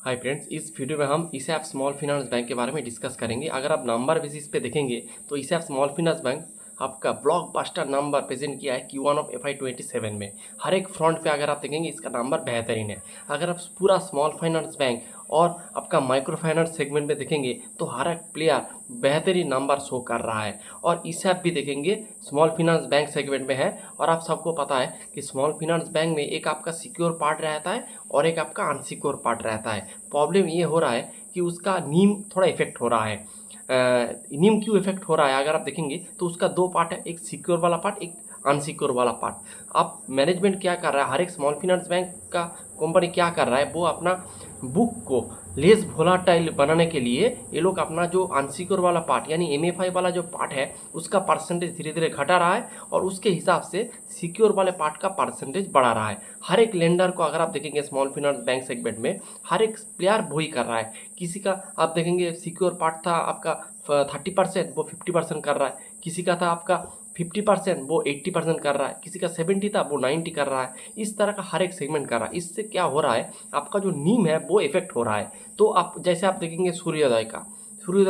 Hi friends, इस video में हम ईसैप स्मॉल फाइनेंस बैंक के बारे में डिस्कस करेंगे। अगर आप नंबर बेसिस पे देखेंगे तो ईसैप स्मॉल फाइनेंस बैंक आपका ब्लॉकबस्टर नंबर प्रेजेंट किया है Q1 ऑफ FY27 में। हर एक फ्रंट पे अगर आप देखेंगे इसका नंबर बेहतरीन है। अगर आप पूरा स्मॉल फाइनेंस बैंक और आपका माइक्रो फाइनेंस सेगमेंट में देखेंगे तो हर एक प्लेयर बेहतरीन नंबर शो कर रहा है। और ईसैप भी देखेंगे स्मॉल फाइनेंस बैंक सेगमेंट में है। और आप सबको पता है कि स्मॉल फाइनेंस बैंक में एक आपका सिक्योर पार्ट रहता है और एक आपका अनसिक्योर पार्ट रहता है। प्रॉब्लम ये हो रहा है कि उसका नीम थोड़ा इफेक्ट हो रहा है। नीम क्यों इफेक्ट हो रहा है अगर आप देखेंगे तो उसका दो पार्ट है, एक सिक्योर वाला पार्ट, एक अनसिक्योर वाला पार्ट। अब मैनेजमेंट क्या कर रहा है, हर एक स्मॉल फाइनेंस बैंक का कंपनी क्या कर रहा है, वो अपना बुक को लेस वोलाटाइल बनाने के लिए ये लोग अपना जो अनसिक्योर वाला पार्ट यानी MFI वाला जो पार्ट है उसका परसेंटेज धीरे धीरे घटा रहा है और उसके हिसाब से सिक्योर वाले पार्ट का परसेंटेज बढ़ा रहा है। हर एक लेंडर को अगर आप देखेंगे स्मॉल फाइनेंस बैंक सेगमेंट में हर एक प्लेयर वही कर रहा है। किसी का आप देखेंगे सिक्योर पार्ट था आपका 30%, वो 50% कर रहा है। किसी का था आपका 50%, वो 80% कर रहा है। किसी का 70 था, वो 90 कर रहा है। इस तरह का हर एक सेगमेंट कर रहा है। इससे क्या हो रहा है, आपका जो नीम है वो इफेक्ट हो रहा है। तो आप जैसे आप देखेंगे सूर्योदय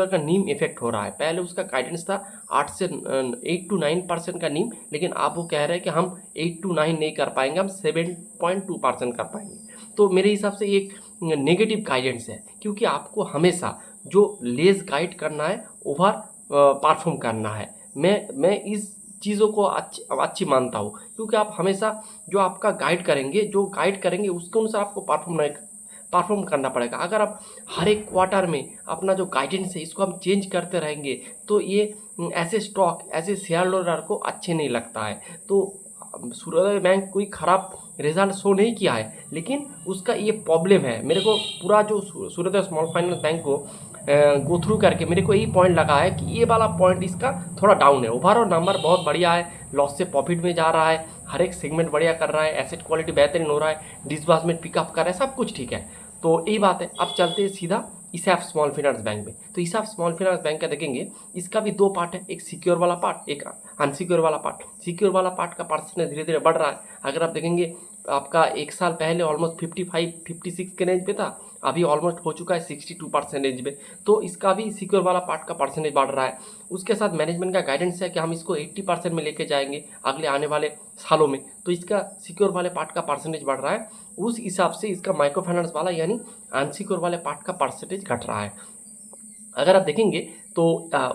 का नीम इफेक्ट हो रहा है। पहले उसका गाइडेंस था 8 to 9% का नीम, लेकिन आप वो कह रहे हैं कि हम 8 to 9 नहीं कर पाएंगे, हम 7.2% कर पाएंगे। तो मेरे हिसाब से एक नेगेटिव गाइडेंस है, क्योंकि आपको हमेशा जो लेस गाइड करना है ओवर परफॉर्म करना है। मैं इस चीज़ों को अच्छी मानता हूँ, क्योंकि आप हमेशा जो आपका गाइड करेंगे उसके अनुसार आपको परफॉर्म करना पड़ेगा। अगर आप हर एक क्वार्टर में अपना जो गाइडेंस है इसको हम चेंज करते रहेंगे तो ये ऐसे स्टॉक ऐसे शेयर होल्डर को अच्छे नहीं लगता है। तो सूर्योदय बैंक कोई ख़राब रिजल्ट शो नहीं किया है, लेकिन उसका ये प्रॉब्लम है। मेरे को पूरा जो सूर्योदय स्मॉल फाइनेंस बैंक को गो थ्रू करके मेरे को यही पॉइंट लगा है कि ये वाला पॉइंट इसका थोड़ा डाउन है। ओवरऑल नंबर बहुत बढ़िया है, लॉस से प्रॉफिट में जा रहा है, हर एक सेगमेंट बढ़िया कर रहा है, एसेट क्वालिटी बेहतरीन हो रहा है, डिसबर्समेंट पिकअप कर रहा है, सब कुछ ठीक है। तो यही बात है। अब चलते हैं सीधा ईसैप स्मॉल फाइनेंस बैंक में। तो ईसैप स्मॉल फाइनेंस बैंक का देखेंगे, इसका भी दो पार्ट है, एक सिक्योर वाला पार्ट, एक अनसिक्योर वाला पार्ट। सिक्योर वाला पार्ट का परसेंटेज धीरे धीरे बढ़ रहा है। अगर आप देखेंगे आपका एक साल पहले ऑलमोस्ट 55-56 के रेंज पे था, अभी ऑलमोस्ट हो चुका है 62% में। तो इसका भी सिक्योर वाला पार्ट का परसेंटेज बढ़ रहा है। उसके साथ मैनेजमेंट का गाइडेंस है कि हम इसको 80% में लेके जाएंगे अगले आने वाले सालों में। तो इसका सिक्योर वाले पार्ट का परसेंटेज बढ़ रहा है, उस हिसाब से इसका माइक्रो फाइनेंस वाला यानी अनसिक्योर वाले पार्ट का परसेंटेज घट रहा है। अगर आप देखेंगे तो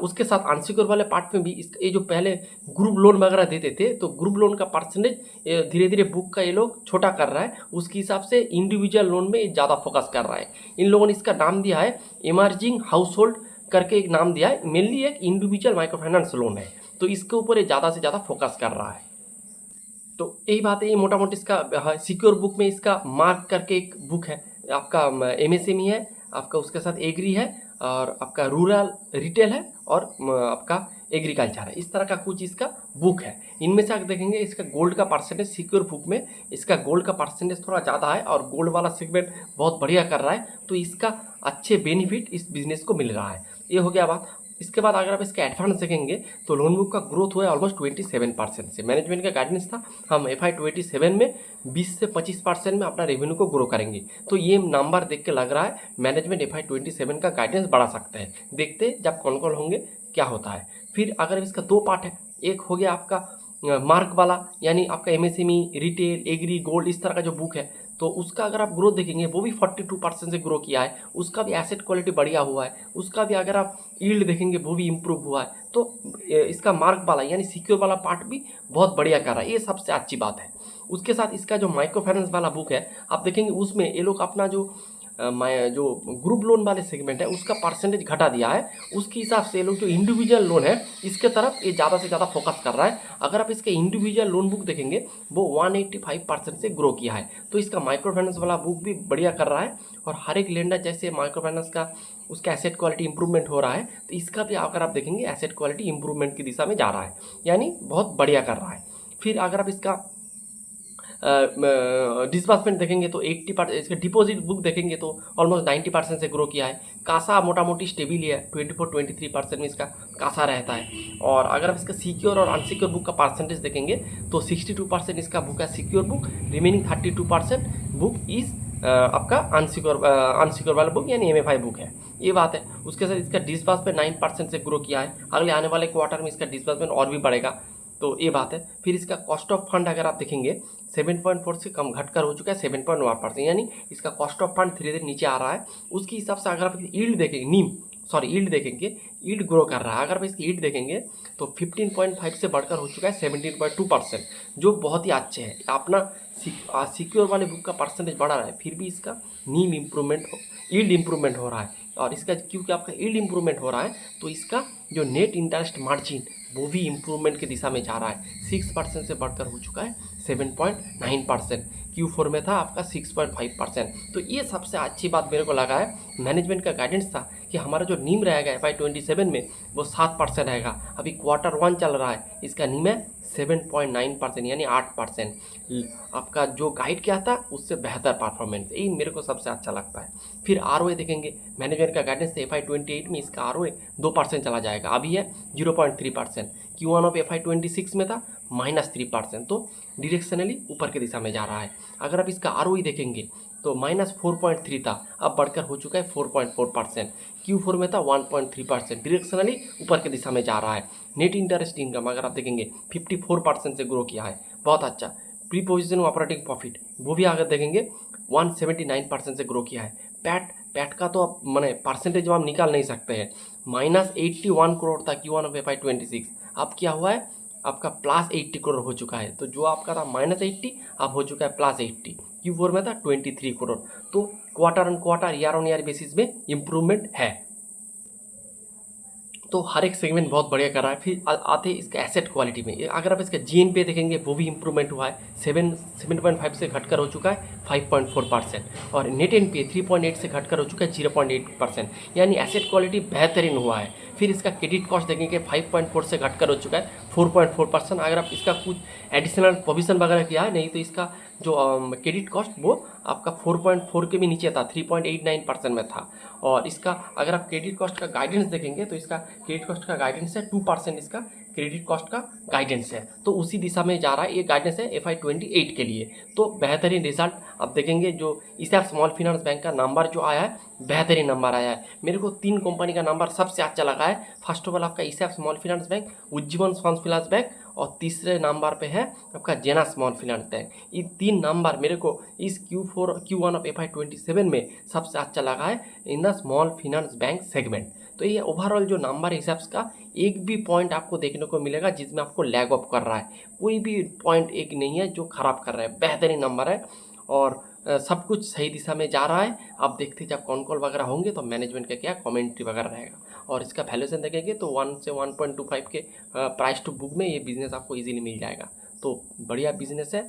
उसके साथ अनसिक्योर वाले पार्ट में भी ये जो पहले ग्रुप लोन वगैरह देते थे तो ग्रुप लोन का परसेंटेज धीरे धीरे बुक का ये लोग छोटा कर रहा है। उसके हिसाब से इंडिविजुअल लोन में ज़्यादा फोकस कर रहा है। इन लोगों ने इसका नाम दिया है इमर्जिंग हाउस होल्ड करके, एक नाम दिया है। मेनली एक इंडिविजुअल माइक्रो फाइनेंस लोन है, तो इसके ऊपर ये ज़्यादा से ज़्यादा फोकस कर रहा है। तो यही बात है। ये मोटा मोटी इसका सिक्योर बुक में इसका मार्क करके एक बुक है, आपका MSME है, आपका उसके साथ एग्री है, और आपका रूरल रिटेल है, और आपका एग्रीकल्चर है। इस तरह का कुछ इसका बुक है। इनमें से आप देखेंगे इसका गोल्ड का परसेंटेज सिक्योर बुक में इसका गोल्ड का परसेंटेज थोड़ा ज़्यादा है और गोल्ड वाला सेगमेंट बहुत बढ़िया कर रहा है, तो इसका अच्छे बेनिफिट इस बिजनेस को मिल रहा है। ये हो गया बात। इसके बाद अगर आप इसके एडवांस देखेंगे तो लोन बुक का ग्रोथ हुआ है ऑलमोस्ट 27% से। मैनेजमेंट का गाइडेंस था हम FY27 में 20 से 25% में अपना रेवेन्यू को ग्रो करेंगे। तो ये नंबर देख के लग रहा है मैनेजमेंट FY27 का गाइडेंस बढ़ा सकते हैं। देखते जब कौन कौन होंगे क्या होता है। फिर अगर इसका दो पार्ट है, एक हो गया आपका मार्क वाला यानी आपका MSME रिटेल एग्री गोल्ड इस तरह का जो बुक है, तो उसका अगर आप ग्रोथ देखेंगे वो भी 42% से ग्रो किया है। उसका भी एसेट क्वालिटी बढ़िया हुआ है। उसका भी अगर आप यील्ड देखेंगे वो भी इम्प्रूव हुआ है। तो इसका मार्क वाला यानी सिक्योर वाला पार्ट भी बहुत बढ़िया कर रहा है, ये सबसे अच्छी बात है। उसके साथ इसका जो माइक्रो फाइनेंस वाला बुक है आप देखेंगे उसमें ये लोग अपना जो ग्रुप लोन वाले सेगमेंट है उसका परसेंटेज घटा दिया है। उसके हिसाब से ये लोग जो इंडिविजुअल लोन है इसके तरफ ये ज़्यादा से ज़्यादा फोकस कर रहा है। अगर आप इसके इंडिविजुअल लोन बुक देखेंगे वो 185% से ग्रो किया है। तो इसका माइक्रो फाइनेंस वाला बुक भी बढ़िया कर रहा है, और हर एक लेंडर जैसे माइक्रो फाइनेंस का उसका एसेट क्वालिटी इंप्रूवमेंट हो रहा है, तो इसका भी अगर आप देखेंगे एसेट क्वालिटी इंप्रूवमेंट की दिशा में जा रहा है, यानी बहुत बढ़िया कर रहा है। फिर अगर आप इसका डिसबर्समेंट देखेंगे तो 80%, इसका डिपॉजिट बुक देखेंगे तो ऑलमोस्ट 90% से ग्रो किया है। कासा मोटा मोटी स्टेबल है, 24-23% में इसका कासा रहता है। और अगर आप इसका सिक्योर और अनसिक्योर बुक का परसेंटेज देखेंगे तो 62% इसका बुक है secure book, remaining 32% book is आपका अनसिक्योर वाला बुक यानी एमएफआई बुक है, ये बात है। उसके साथ इसका डिसबर्समेंट 9% से ग्रो किया है, अगले आने वाले क्वार्टर में इसका डिसबर्समेंट और भी बढ़ेगा, तो ये बात है। फिर इसका कॉस्ट ऑफ फंड अगर आप देखेंगे 7.4 से कम घटकर हो चुका है 7.1%, यानी इसका कॉस्ट ऑफ फंड धीरे धीरे नीचे आ रहा है। उसके हिसाब से अगर आप यील्ड देखेंगे, यील्ड देखेंगे, यील्ड ग्रो कर रहा है। अगर आप इसकी यील्ड देखेंगे तो 15.5 से बढ़कर हो चुका है 17.2%, जो बहुत ही अच्छे है। अपना सिक्योर वाले बुक का परसेंटेज बढ़ा रहा है, फिर भी इसका नीम इम्प्रूवमेंट यील्ड इम्प्रूवमेंट हो रहा है। और इसका क्योंकि आपका यील्ड इम्प्रूवमेंट हो रहा है तो इसका जो नेट इंटरेस्ट मार्जिन वो भी इम्प्रूवमेंट की दिशा में जा रहा है, 6% से बढ़कर हो चुका है 7.9%। Q4 में था आपका 6.5%। तो ये सबसे अच्छी बात मेरे को लगा है। मैनेजमेंट का गाइडेंस था कि हमारा जो नीम रहेगा FY27 में वो 7% रहेगा। अभी Q1 चल रहा है, इसका नीम है 7.9% यानी 8%। आपका जो गाइड किया था उससे बेहतर परफॉर्मेंस, यही मेरे को सबसे अच्छा लगता है। फिर ROA देखेंगे, मैनेजमेंट का गाइडेंस था FY28 में इसका ROA 2% चला जाएगा, अभी है 0.3%। Q1 ऑफ FY26 में था -3%, तो डिरेक्शनली ऊपर की दिशा में जा रहा है। अगर आप इसका ROE देखेंगे तो -4.3 था, अब बढ़कर हो चुका है 4.4%। Q4 में था 1.3%, डिरेक्शनली ऊपर की दिशा में जा रहा है। नेट इंटरेस्ट इनकम अगर आप देखेंगे 54% से ग्रो किया है, बहुत अच्छा। प्री पोजिशन ऑपरेटिंग प्रॉफिट वो भी अगर देखेंगे 179% से ग्रो किया है। पैट का तो आप मैंने परसेंटेज हम निकाल नहीं सकते हैं, -81 करोड़ था Q1 ऑफ FY26, अब क्या हुआ है आपका +80 करोड़ हो चुका है। तो जो आपका था -80 अब हो चुका है +80। Q4 में था 23 करोड़। तो quarter on quarter, year on year basis में इम्प्रूवमेंट है। तो हर एक सेगमेंट बहुत बढ़िया कर रहा है। फिर आते हैं इसका एसेट क्वालिटी में, अगर आप इसका GNPA देखेंगे वो भी इंप्रूवमेंट हुआ है, 7.5 से घटकर हो चुका है 5.4%। और नेट NPA 3.8 से घटकर हो चुका है 0.8%, यानी एसेट क्वालिटी बेहतरीन हुआ है। फिर इसका क्रेडिट कॉस्ट देखेंगे 5.4 से घटकर हो चुका है 4.4%। अगर आप इसका कुछ एडिशनल प्रोविजन वगैरह किया है, नहीं तो इसका जो क्रेडिट कॉस्ट वो आपका 4.4 के भी नीचे था, 3.89% में था। और इसका अगर आप क्रेडिट कॉस्ट का गाइडेंस देखेंगे तो इसका क्रेडिट कॉस्ट का गाइडेंस है 2%, इसका क्रेडिट कॉस्ट का गाइडेंस है, तो उसी दिशा में जा रहा है। ये गाइडेंस है FY28 के लिए, तो बेहतरीन रिजल्ट आप देखेंगे। जो इसका स्मॉल फाइनेंस बैंक का नंबर जो आया है, बेहतरीन नंबर आया है। मेरे को 3 कंपनी का नंबर सबसे अच्छा लगा है। फर्स्ट ऑफ ऑल आपका ESAF small finance bank, Ujjivan small finance bank, और तीसरे नंबर पे है आपका जेना स्मॉल फाइनेंस बैंक। ये 3 नंबर मेरे को इस Q1 ऑफ FY27 में सबसे अच्छा लगा है in the small finance bank segment. तो ये ओवरऑल जो नंबर हिसाब का एक भी पॉइंट आपको देखने को मिलेगा जिसमें आपको लैग ऑफ कर रहा है, कोई भी पॉइंट एक नहीं है जो खराब कर रहा है, बेहतरीन नंबर है। और सब कुछ सही दिशा में जा रहा है। आप देखते जब कॉन कॉल वगैरह होंगे तो मैनेजमेंट का क्या कमेंट्री वगैरह रहेगा। और इसका वैल्यूएशन देखेंगे तो 1 से 1.25 के प्राइस टू बुक में ये बिज़नेस आपको इजीली मिल जाएगा। तो बढ़िया बिजनेस है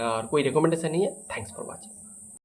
और कोई रिकमेंडेशन नहीं है। Thanks for watching.